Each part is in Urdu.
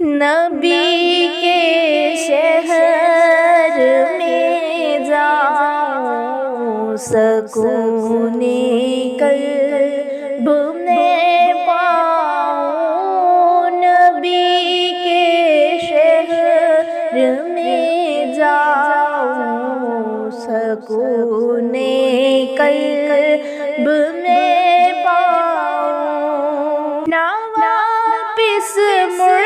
نبی کے شہر میں جاؤں، سکون قلب میں پاؤں، نبی کے شہر میں جاؤں، سکون قلب میں پاؤں، نہ واپس مڑ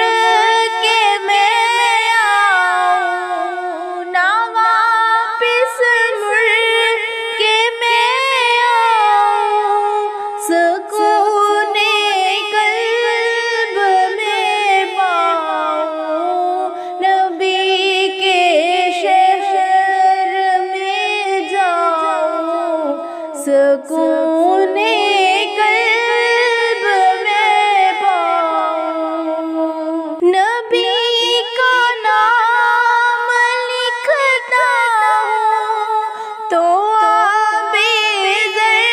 کے میں آؤں، نہ واپس مڑ کے میں آؤں، سکون قلب میں پاؤں، نبی کے شہر میں جاؤں، سکون قلب میں پاؤں، نبی کا نام لکھتا ہوں تو آبِ زر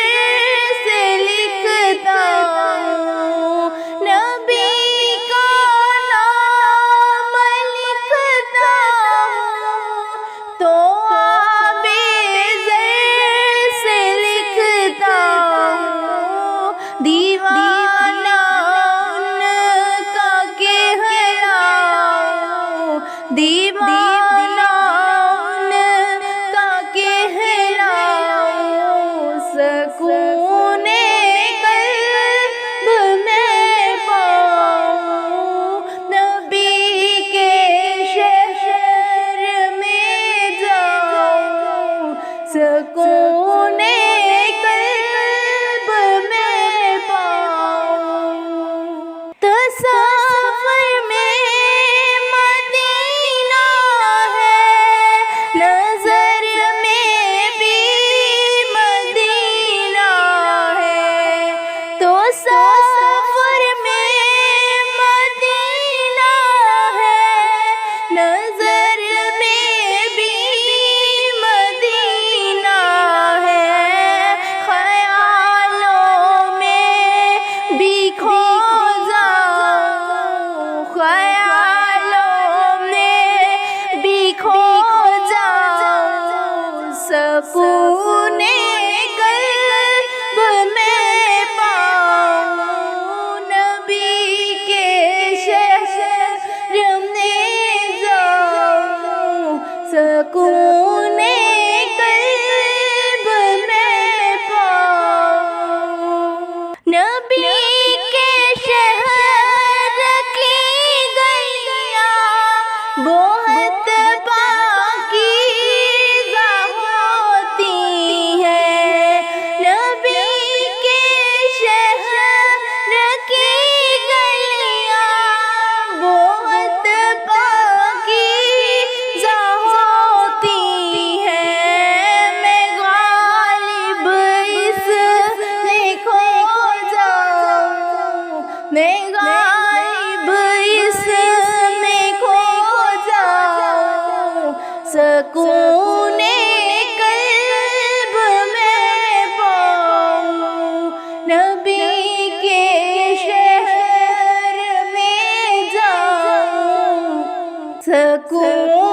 سے لکھتا ہوں، نبی کا نام لکھتا ہوں تو آبِ زر سے لکھتا ہوں، دیوانہ ان کا کہلاؤں، دیوانہ ان کا کہلاؤں، سکون قلب میں پاؤں، نبی کے شہر میں جاؤں، سکون قلب میں پاؤں، تصور میں مدینہ ہے، نظر میں بھی مدینہ ہے، تصور میں مدینہ ہے، نظر میں بھی مدینہ ہے، خیالوں میں بھی کھو جاؤں، خیالوں میں بھی کھو جاؤں، سکون قلب میں پاؤں، نبی کے شہر میں جاؤں، سکون قلب میں پاؤں، نبی کے شہر کی گلیاں بہت پاکیزہ ہوتی ہیں، نبی کے شہر کی گلیاں بہت پاکیزہ ہوتی ہیں، میں غالب اس میں کھو جاؤں، میں غالب اس میں کھو جاؤں، سکون قلب میں پاؤں، نبی کے شہر میں جاؤں، سکون